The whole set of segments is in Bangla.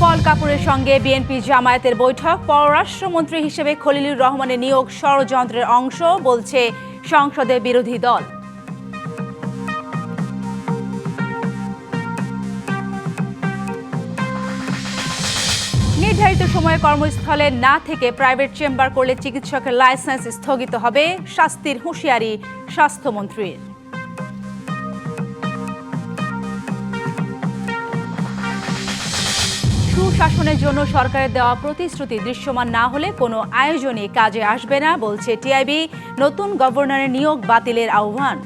পল কাপুরের সঙ্গে বিএনপি জামায়াতের বৈঠক। পররাষ্ট্রমন্ত্রী হিসেবে খলিলুর রহমানের নিয়োগ ষড়যন্ত্রের অংশ বলছে সংসদের বিরোধী দল। নির্ধারিত সময়ে কর্মস্থলে না থেকে প্রাইভেট চেম্বার করলে চিকিৎসকের লাইসেন্স স্থগিত হবে, শাস্তির হুঁশিয়ারি স্বাস্থ্যমন্ত্রীর। সুশাসনের জন্য সরকারের দেওয়া প্রতিশ্রুতি দৃশ্যমান না হলে কোনো আয়োজনই কাজে আসবে না বলছে টিআইবি। নতুন গভর্নরের নিয়োগ বাতিলের আহ্বান।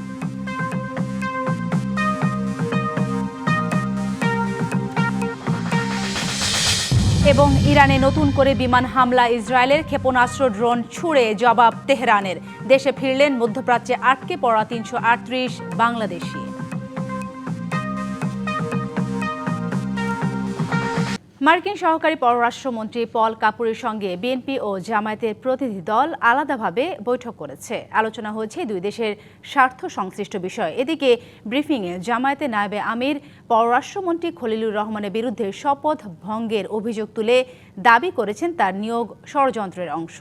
এবং ইরানে নতুন করে বিমান হামলা, ইসরায়েলের ক্ষেপণাস্ত্র ড্রোন ছুড়ে জবাব তেহরানের। দেশে ফিরলেন মধ্যপ্রাচ্যে আটকে পড়া ৩৩৮ বাংলাদেশি। মার্কিন সহকারী পররাষ্ট্রমন্ত্রী পল কাপুরের সঙ্গে বিএনপি ও জামায়াতের প্রতিনিধি দল আলাদাভাবে বৈঠক করেছে। আলোচনা হয়েছে দুই দেশের স্বার্থ সংশ্লিষ্ট বিষয়। এদিকে ব্রিফিংয়ে জামায়াতের নায়েবে আমির পররাষ্ট্রমন্ত্রী খলিলুর রহমানের বিরুদ্ধে শপথ ভঙ্গের অভিযোগ তুলে দাবি করেছেন তার নিয়োগ ষড়যন্ত্রের অংশ।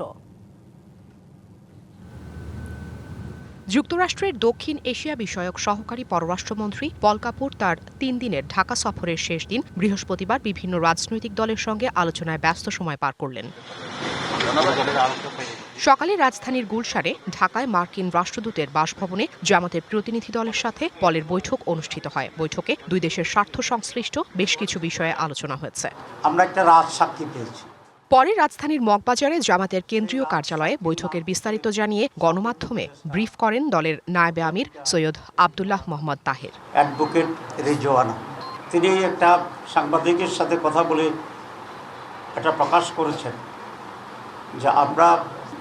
যুক্তরাষ্ট্রের দক্ষিণ এশিয়া বিষয়ক সহকারী পররাষ্ট্রমন্ত্রী পল কাপুর তার ৩ দিনের ঢাকা সফরের শেষ দিন বৃহস্পতিবার বিভিন্ন রাজনৈতিক দলের সঙ্গে আলোচনায় ব্যস্ত সময় পার করলেন। সকালে রাজধানীর গুলশানে ঢাকায় মার্কিন রাষ্ট্রদূতের বাসভবনে জামাতের প্রতিনিধি দলের সাথে পলের বৈঠক অনুষ্ঠিত হয়। বৈঠকে দুই দেশের স্বার্থ সংশ্লিষ্ট বেশ কিছু বিষয়ে আলোচনা হয়েছে। আমরা একটা রাত সাক্ষী পেয়েছি। পরে রাজধানীর মগবাজারে জামাতের কেন্দ্রীয় কার্যালয়ে বৈঠকের বিস্তারিত জানিয়ে গণমাধ্যমে ব্রিফ করেন দলের নায়েবে আমির সৈয়দ আব্দুল্লাহ মোহাম্মদ তাহের। অ্যাডভোকেট রেজওয়ানা তিনি একটা সাংবাদিকের সাথে কথা বলে এটা প্রকাশ করেছেন যে আমরা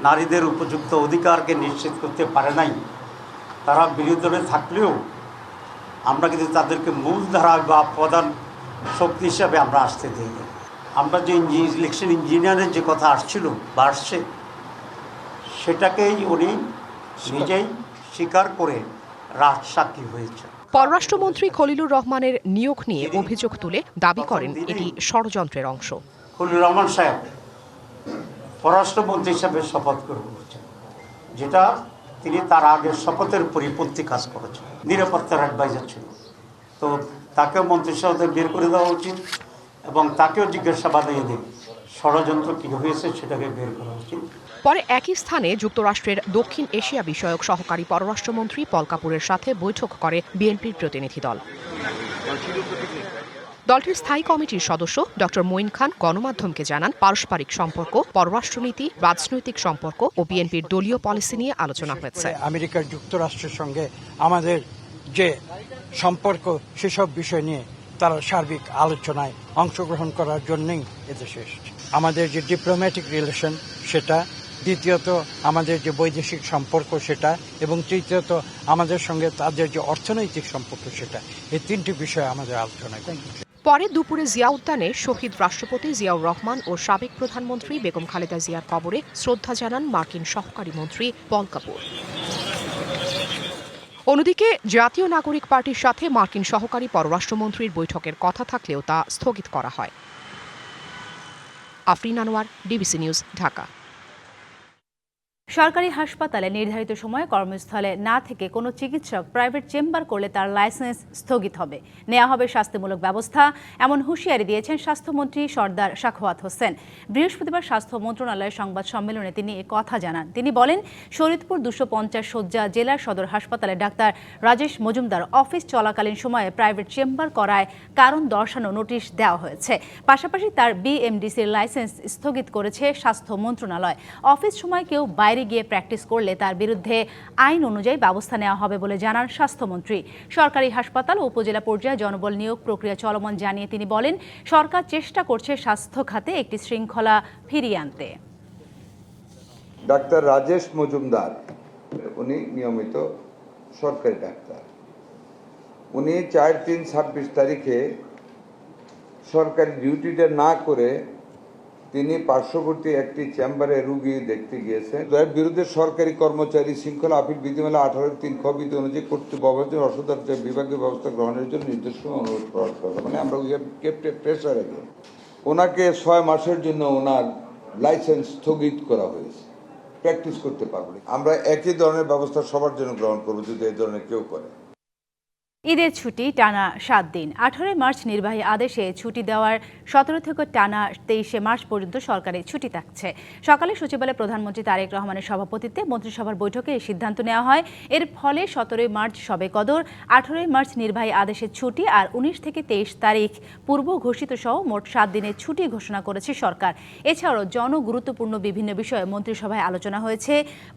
নারীদের উপযুক্ত অধিকারকে নিশ্চিত করতে পারে নাই। তারা বিরোধী দলে থাকলেও আমরা কিন্তু তাদেরকে মূলধারা বা প্রধান শক্তি হিসাবে আমরা আসতে দিই। আমরা যে ইলেকশন ইঞ্জিনিয়ারের যে কথা আসছিল বা আসছে সেটাকেই উনি নিজেই স্বীকার করে রাজসাক্ষী হয়েছে। পররাষ্ট্রমন্ত্রী খলিলুর রহমানের নিয়োগ নিয়ে অভিযোগ তুলে দাবি করেন এটি ষড়যন্ত্রের অংশ। খলিলুর রহমান সাহেব পররাষ্ট্রমন্ত্রী হিসাবে শপথ করেছেন, যেটা তিনি তার আগের শপথের পরিপন্থী কাজ করেছেন। নিরাপত্তার অ্যাডভাইজার ছিল, তো তাকেও মন্ত্রিসভা থেকে বের করে দেওয়া উচিত এবং তাকেও জিজ্ঞাসাবাদ দিয়ে ষড়যন্ত্র কী হয়েছে সেটাকে বের করা উচিত। পরে একই স্থানে যুক্তরাষ্ট্রের দক্ষিণ এশিয়া বিষয়ক সহকারী পররাষ্ট্রমন্ত্রী পল কাপুরের সাথে বৈঠক করে বিএনপির প্রতিনিধি দল। দলটির স্থায়ী কমিটির সদস্য ডক্টর মঈন খান গণমাধ্যমকে জানান, পারস্পরিক সম্পর্ক, পররাষ্ট্রনীতি, রাজনৈতিক সম্পর্ক ও বিএনপির দলীয় পলিসি নিয়ে আলোচনা হয়েছে। আমেরিকার যুক্তরাষ্ট্রের সঙ্গে আমাদের যে সম্পর্ক সেসব বিষয় নিয়ে তারা সার্বিক আলোচনায় অংশগ্রহণ করার জন্যই এদেশে এসেছে। আমাদের যে ডিপ্লোম্যাটিক রিলেশন সেটা, দ্বিতীয়ত আমাদের যে বৈদেশিক সম্পর্ক সেটা, এবং তৃতীয়ত আমাদের সঙ্গে তাদের যে অর্থনৈতিক সম্পর্ক সেটা, এই তিনটি বিষয়ে আমাদের আলোচনায়। পরে দুপুরে জিয়া উদ্যানে শহীদ রাষ্ট্রপতি জিয়াউর রহমান ও সাবেক প্রধানমন্ত্রী বেগম খালেদা জিয়ার কবরে শ্রদ্ধা জানান মার্কিন সহকারী মন্ত্রী পল কাপুর। অন্যদিকে জাতীয় নাগরিক পার্টির সাথে মার্কিন সহকারী পররাষ্ট্রমন্ত্রীর বৈঠকের কথা থাকলেও তা স্থগিত করা হয়। Afrin Anwar, DBC news, Dhaka. সরকারি হাসপাতালে নির্ধারিত সময়ে কর্মস্থলে না থেকে কোনো চিকিৎসক প্রাইভেট চেম্বার করলে তার লাইসেন্স স্থগিত হবে, নেওয়া হবে শাস্তিমূলক ব্যবস্থা, এমন হুঁশিয়ারি দিয়েছেন স্বাস্থ্যমন্ত্রী সরদার সাখাওয়াত হোসেন। বৃহস্পতিবার স্বাস্থ্য মন্ত্রণালয়ের সংবাদ সম্মেলনে তিনি এ কথা জানান। তিনি বলেন, শরীয়তপুর 250 শয্যা জেলা সদর হাসপাতালে ডাক্তার রাজেশ মজুমদার অফিস চলাকালীন সময়ে প্রাইভেট চেম্বার করায় কারণ দর্শানো নোটিশ দেওয়া হয়েছে। পাশাপাশি তার বিএমডিসির লাইসেন্স স্থগিত করেছে স্বাস্থ্য মন্ত্রণালয়। অফিস সময় কেউ বাইরে গিয়ে প্র্যাকটিস করলে তার বিরুদ্ধে আইন অনুযায়ী ব্যবস্থা নেওয়া হবে বলে জানান স্বাস্থ্যমন্ত্রী। সরকারি হাসপাতাল ও উপজেলা পর্যায়ে জনবল নিয়োগ প্রক্রিয়া চলমান জানিয়ে তিনি বলেন, সরকার চেষ্টা করছে স্বাস্থ্য খাতে একটি শৃঙ্খলা ফিরিয়ে আনতে। ডাক্তার রাজেশ মজুমদার উনি নিয়মিত সরকারি ডাক্তার। উনি 4/3/26 তারিখে সরকারি ডিউটিটা না করে তিনি পার্শ্ববর্তী একটি চেম্বারে রুগী দেখতে গিয়েছেন। এর বিরুদ্ধে সরকারি কর্মচারী শৃঙ্খলা আপিল বিধিমালা 18(3) খ বিধি অনুযায়ী কর্তৃপক্ষ অসদার বিভাগীয় ব্যবস্থা গ্রহণের জন্য নির্দেশনা অনুরোধ করা হবে। মানে আমরা we have kept A pressure again. ওনাকে 6 মাসের জন্য ওনার লাইসেন্স স্থগিত করা হয়েছে, প্র্যাকটিস করতে পারবে। আমরা একই ধরনের ব্যবস্থা সবার জন্য গ্রহণ করবো যদি এই ধরনের কেউ করে। ঈদের ছুটি টানা 7 দিন। 18 মার্চ নির্বাহী আদেশে ছুটি দেওয়ার 17 থেকে টানা 23 মার্চ পর্যন্ত সরকারি ছুটি থাকছে। সকালে সচিবালয়ে প্রধানমন্ত্রী তারেক রহমানের সভাপতিত্বে মন্ত্রিসভার বৈঠকে এই সিদ্ধান্ত নেওয়া হয়। এর ফলে 17 মার্চ শবে কদর, 18 মার্চ নির্বাহী আদেশের ছুটি আর 19 থেকে 23 তারিখ পূর্ব ঘোষিত সহ মোট 7 দিনের ছুটি ঘোষণা করেছে সরকার। এছাড়াও জনগুরুত্বপূর্ণ বিভিন্ন বিষয়ে মন্ত্রিসভায় আলোচনা হয়েছে।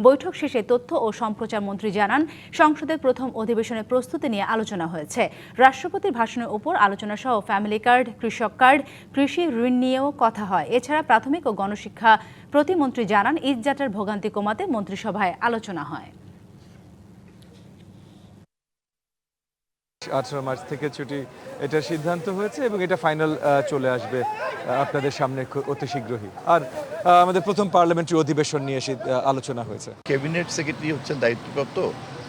বৈঠক শেষে তথ্য ও সম্প্রচার মন্ত্রী জানান, সংসদের প্রথম অধিবেশনের প্রস্তুতি নিয়ে আলোচনা হয়েছে। রাষ্ট্রপতির ভাষণের উপর আলোচনা সহ ফ্যামিলি কার্ড, কৃষক কার্ড, কৃষি ঋণ নিয়েও কথা হয়। এছাড়া প্রাথমিক ও গণশিক্ষা প্রতিমন্ত্রী জানান, ঈদযাত্রার ভোগান্তি কমাতে মন্ত্রিসভায় আলোচনা হয়। 18 মার্চ থেকে ছুটি এটার সিদ্ধান্ত হয়েছে এবং এটা ফাইনাল চলে আসবে আপনাদের সামনে অতি শীঘ্রই। আর আমাদের প্রথম পার্লামেন্টারি অধিবেশন নিয়ে আলোচনা হয়েছে। ক্যাবিনেট সেক্রেটারি হচ্ছেন দায়িত্বপ্রাপ্ত,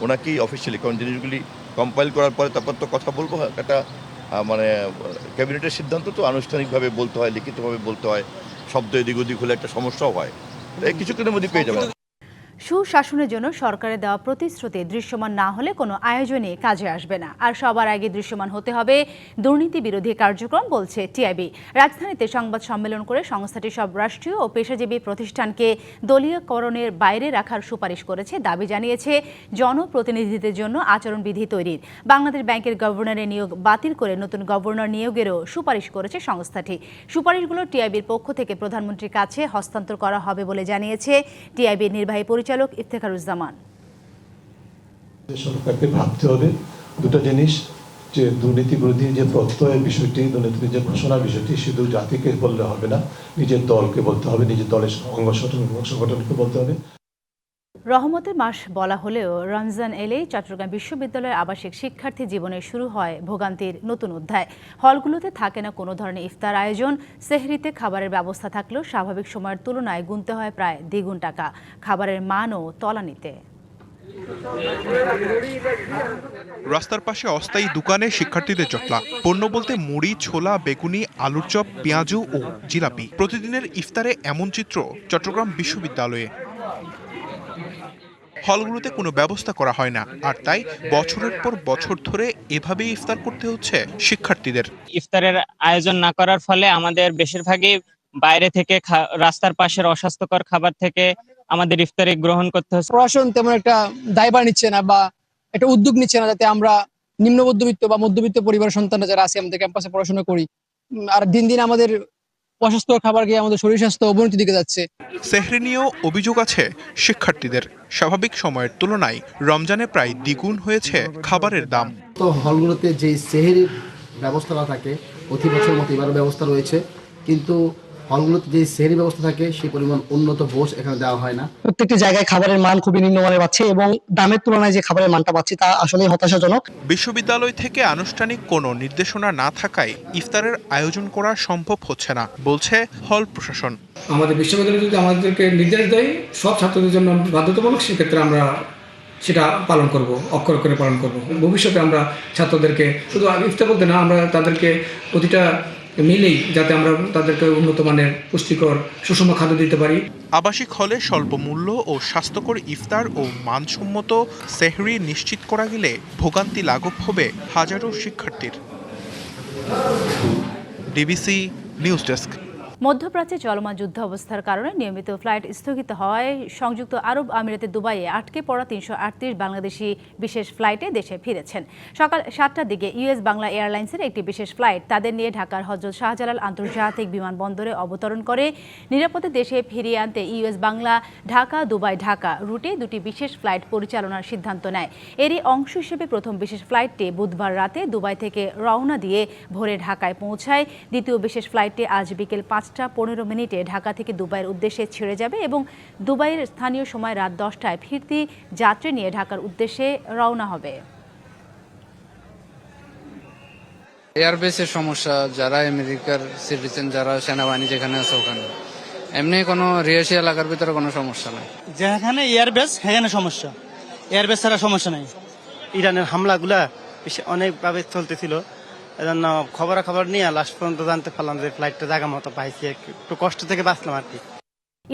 ওনাকেই অফিসিয়ালি কারণ জিনিসগুলি কম্পাইল করার পরে তারপর তো কথা বলবো। একটা মানে ক্যাবিনেটের সিদ্ধান্ত তো আনুষ্ঠানিকভাবে বলতে হয়, লিখিতভাবে বলতে হয়, শব্দ এদিক ওদিক হলে একটা সমস্যাও হয়। কিছুক্ষণের মধ্যে পেয়ে যাবেন। সুশাসনের জন্য সরকারের দেওয়া প্রতিশ্রুতি দৃশ্যমান না হলে কোনো আয়োজনই কাজে আসবে না। আর সবার আগে দৃশ্যমান হতে হবে দুর্নীতি বিরোধী কার্যক্রম, বলছে টিআইবি। রাজধানীতে সংবাদ সম্মেলন করে সংস্থাটি সব রাষ্ট্রীয় ও পেশাজীবী প্রতিষ্ঠানকে দলীয়করণের বাইরে রাখার সুপারিশ করেছে। দাবি জানিয়েছে জনপ্রতিনিধিদের জন্য আচরণবিধি তৈরির। বাংলাদেশ ব্যাংকের গভর্নরের নিয়োগ বাতিল করে নতুন গভর্নর নিয়োগেরও সুপারিশ করেছে সংস্থাটি। সুপারিশগুলো টিআইবির পক্ষ থেকে প্রধানমন্ত্রীর কাছে হস্তান্তর করা হবে বলে জানিয়েছে টিআইবির নির্বাহী পরিচালক ইফতেখারুজ্জামান। সরকারকে ভাবতে হবে দুটো জিনিস, যে দুর্নীতি বিরোধী যে প্রত্যয়ের বিষয়টি, দুর্নীতির যে ঘোষণার বিষয়টি শুধু জাতিকে বললে হবে না, নিজের দলকে বলতে হবে, নিজের দলের সংগঠনকে বলতে হবে। রহমতের মাস বলা হলেও রমজান এলেই চট্টগ্রাম বিশ্ববিদ্যালয়ের আবাসিক শিক্ষার্থী জীবনে শুরু হয় ভোগান্তির নতুন অধ্যায়। হলগুলোতে থাকে না কোনো ধরনের ইফতার আয়োজন। সেহরিতে খাবারের ব্যবস্থা থাকলেও স্বাভাবিক সময়ের তুলনায় গুনতে হয় প্রায় দ্বিগুণ টাকা। খাবারের মানও তলানিতে। রাস্তার পাশে অস্থায়ী দোকানে শিক্ষার্থীদের জটলা। পণ্য বলতে মুড়ি, ছোলা, বেগুনি, আলুর চপ, পেঁয়াজু ও জিলাপি। প্রতিদিনের ইফতারে এমন চিত্র চট্টগ্রাম বিশ্ববিদ্যালয়ে। হলগুলোতে কোনো ব্যবস্থা করা হয় না, আর তাই বছরের পর বছর ধরে এভাবেই ইফতার করতে হচ্ছে শিক্ষার্থীদের। ইফতারের আয়োজন না করার ফলে আমাদের বেশিরভাগই বাইরে থেকে রাস্তার পাশের অস্বাস্থ্যকর খাবার থেকে আমাদের ইফতারি গ্রহণ করতে হচ্ছে। প্রশাসন তেমন একটা দায়ভার নিচ্ছে না বা একটা উদ্যোগ নিচ্ছে না যাতে আমরা নিম্ন মধ্যবিত্ত বা মধ্যবিত্ত পরিবারের সন্তানরা যারা আছে আমাদের ক্যাম্পাসে পড়াশোনা করি। আর দিন দিন আমাদের অস্বাস্থ্যকর খাবার খেয়ে আমাদের শরীর স্বাস্থ্য অবনতির দিকে যাচ্ছে। সেহরি নিয়েও অভিযোগ আছে শিক্ষার্থীদের। স্বাভাবিক সময়ের তুলনায় রমজানে প্রায় দ্বিগুণ হয়েছে খাবারের দাম। তো হলগুলোতে যে সেহরির ব্যবস্থাটা থাকে প্রতি বছর মতো এবারও ব্যবস্থা রয়েছে, কিন্তু হলগুলোতে যে সেহরি ব্যবস্থা থাকে সেই পরিমাণ উন্নত ভোজ এখানে দেওয়া হয় না। প্রত্যেকটি জায়গায় খাবারের মান খুবই নিম্নমানের পাচ্ছে এবং দামের তুলনায় যে খাবারের মানটা পাচ্ছি তা আসলে হতাশাজনক। বিশ্ববিদ্যালয় থেকে আনুষ্ঠানিক কোনো নির্দেশনা না থাকায় ইফতারের আয়োজন করা সম্ভব হচ্ছে না, বলছে হল প্রশাসন। আমাদের বিশ্ববিদ্যালয় যদি আমাদেরকে নির্দেশ দেয় সব ছাত্রদের জন্য বাধ্যতামূলক, সেক্ষেত্রে আমরা সেটা পালন করব, অক্ষর করে পালন করব। ভবিষ্যতে আমরা ছাত্রদেরকে শুধু ইফতার বলতে না, আমরা তাদেরকে প্রতিটা মিলেই যাতে আমরা তাদেরকে উন্নত মানের পুষ্টিকর সুষম খাদ্য দিতে পারি। আবাসিক হলে স্বল্প মূল্য ও স্বাস্থ্যকর ইফতার ও মানসম্মত সেহরি নিশ্চিত করা গেলে ভোগান্তি লাঘব হবে হাজারো শিক্ষার্থীর। DBC news desk. মধ্যপ্রাচ্যে চলমান যুদ্ধ অবস্থার কারণে নিয়মিত ফ্লাইট স্থগিত হওয়ায় সংযুক্ত আরব আমিরাতের দুবাইয়ে আটকে পড়া 338 বাংলাদেশি বিশেষ ফ্লাইটে দেশে ফিরেছেন। সকাল 7টার দিকে ইউএস বাংলা এয়ারলাইন্সের একটি বিশেষ ফ্লাইট তাদের নিয়ে ঢাকার হযরত শাহজালাল আন্তর্জাতিক বিমানবন্দরে অবতরণ করে। নিরাপদে দেশে ফিরিয়ে আনতে ইউএস বাংলা ঢাকা দুবাই ঢাকা রুটে দুটি বিশেষ ফ্লাইট পরিচালনার সিদ্ধান্ত নেয়। এরই অংশ হিসেবে প্রথম বিশেষ ফ্লাইটটি বুধবার রাতে দুবাই থেকে রওনা দিয়ে ভোরে ঢাকায় পৌঁছায়। দ্বিতীয় বিশেষ ফ্লাইটটি আজ বিকেল 5:15 ঢাকা থেকে দুবাইয়ের উদ্দেশ্যে ছেড়ে যাবে এবং দুবাইয়ের স্থানীয় সময় রাত 10টায় ফিরতি যাত্রী নিয়ে ঢাকার উদ্দেশ্যে রওনা হবে। এয়ারবেসের সমস্যা, যারা আমেরিকার সিটিজেন, যারা সেনাবাহিনী যেখানে আছে ওখানে, এমনি কোনো রিয়াসি এলাকার ভিতরে কোনো সমস্যা নাই। যেখানে এয়ারবেস সেখানে সমস্যা, এয়ারবেস ছাড়া সমস্যা নাই। ইরানের হামলাগুলা অনেকভাবে চলতেছিল, এজন্য খবরাখবর নিয়ে লাস্ট পর্যন্ত জানতে পারলাম যে ফ্লাইটটা জায়গা মতো পাইছি, একটু কষ্ট থেকে বাঁচলাম আর কি।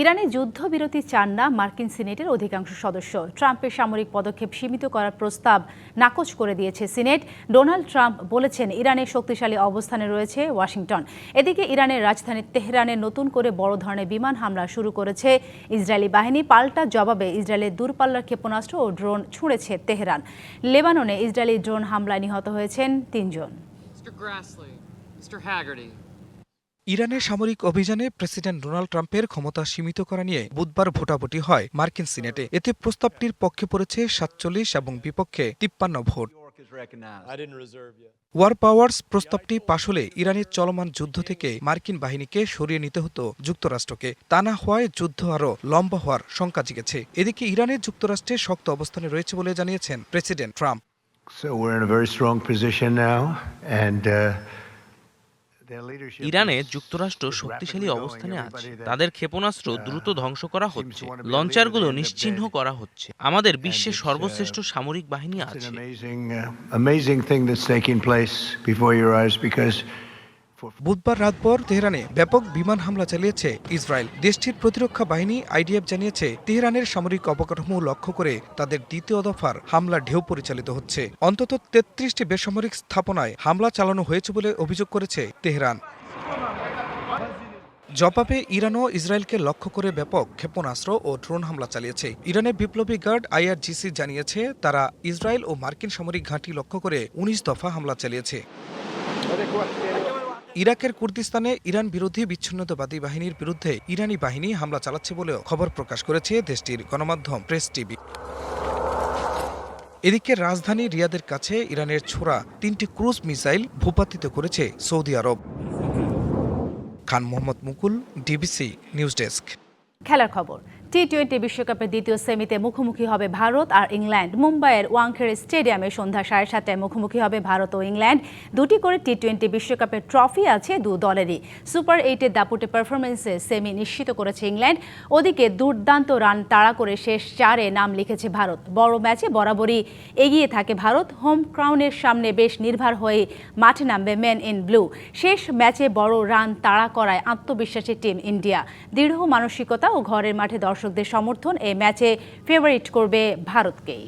ইরানে যুদ্ধবিরতি চান না মার্কিন সিনেটের অধিকাংশ সদস্য। ট্রাম্পের সামরিক পদক্ষেপ সীমিত করার প্রস্তাব নাকচ করে দিয়েছে সিনেট। ডোনাল্ড ট্রাম্প বলেছেন ইরানের শক্তিশালী অবস্থানে রয়েছে ওয়াশিংটন। এদিকে ইরানের রাজধানী তেহরানে নতুন করে বড় ধরনের বিমান হামলা শুরু করেছে ইসরায়েলি বাহিনী। পাল্টা জবাবে ইসরায়েলের দূরপাল্লার ক্ষেপণাস্ত্র ও ড্রোন ছুঁড়েছে তেহরান। লেবাননে ইসরায়েলি ড্রোন হামলায় নিহত হয়েছেন 3 জন। ইরানের সামরিক অভিযানে প্রেসিডেন্ট ডোনাল্ড ট্রাম্পের ক্ষমতা সীমিত করা নিয়ে বুধবার ভোটাভুটি হয় মার্কিন সিনেটে। এতে প্রস্তাবটির পক্ষে পড়েছে 47 এবং বিপক্ষে 53 ভোট। ওয়ার পাওয়ার্স প্রস্তাবটি পাশ হলে ইরানের চলমান যুদ্ধ থেকে মার্কিন বাহিনীকে সরিয়ে নিতে হতো যুক্তরাষ্ট্রকে। তা না হওয়ায় যুদ্ধ আরও লম্বা হওয়ার শঙ্কা জেগেছে। এদিকে ইরানের যুক্তরাষ্ট্রে শক্ত অবস্থানে রয়েছে বলে জানিয়েছেন প্রেসিডেন্ট ট্রাম্প। ইরানে যুক্তরাষ্ট্র শক্তিশালী অবস্থানে আছে। তাদের ক্ষেপণাস্ত্র দ্রুত ধ্বংস করা হচ্ছে, লঞ্চারগুলো নিশ্চিহ্ন করা হচ্ছে। আমাদের বিশ্বের সর্বশ্রেষ্ঠ সামরিক বাহিনী আছে। বুধবার রাতভর তেহরানে ব্যাপক বিমান হামলা চালিয়েছে ইসরায়েল। দেশটির প্রতিরক্ষা বাহিনী আইডিএফ জানিয়েছে তেহরানের সামরিক অবকাঠামো লক্ষ্য করে তাদের দ্বিতীয় দফার হামলা ঢেউ পরিচালিত হচ্ছে। অন্তত 33টি বেসামরিক স্থাপনায় হামলা চালানো হয়েছে বলে অভিযোগ করেছে তেহরান। জবাবে ইরানও ইসরায়েলকে লক্ষ্য করে ব্যাপক ক্ষেপণাস্ত্র ও ড্রোন হামলা চালিয়েছে। ইরানের বিপ্লবী গার্ড IRGC জানিয়েছে তারা ইসরায়েল ও মার্কিন সামরিক ঘাঁটি লক্ষ্য করে 19 দফা হামলা চালিয়েছে। ইরাকের কুর্দিস্তানে ইরান বিরোধী বিচ্ছিন্নতাবাদী বাহিনীর বিরুদ্ধে ইরানি বাহিনী হামলা চালাচ্ছে বলেও খবর প্রকাশ করেছে দেশটির গণমাধ্যম প্রেস টিভি। এদিকে রাজধানী রিয়াদের কাছে ইরানের ছোড়া 3টি ক্রুজ মিসাইল ভূপাতিত করেছে সৌদি আরব। খান মোহাম্মদ মুকুল, ডিবিসি নিউজ ডেস্ক। খেলার খবর। টি-20 বিশ্বকাপের দ্বিতীয় সেমিতে মুখোমুখি হবে ভারত আর ইংল্যান্ড। মুম্বাইয়ের ওয়াংখেড়ে স্টেডিয়ামে সন্ধ্যা 7:30টায় মুখোমুখি হবে ভারত ও ইংল্যান্ড। 2টি করে টি-20 বিশ্বকাপের ট্রফি আছে দু দলেরই। সুপার 8-এর দাপুটে পারফরমেন্সে সেমি নিশ্চিত করেছে ইংল্যান্ড। ওদিকে দুর্দান্ত রান তাড়া করে শেষ 4-এ নাম লিখেছে ভারত। বড় ম্যাচে বরাবরই এগিয়ে থাকে ভারত। হোম ক্রাউনের সামনে বেশ নির্ভর হয়ে মাঠে নামবে মেন ইন ব্লু। শেষ ম্যাচে বড় রান তাড়া করায় আত্মবিশ্বাসী টিম ইন্ডিয়া। দৃঢ় মানসিকতা ও ঘরের মাঠে দর্শকদের সমর্থন এই ম্যাচে ফেভারিট করবে ভারতকেই।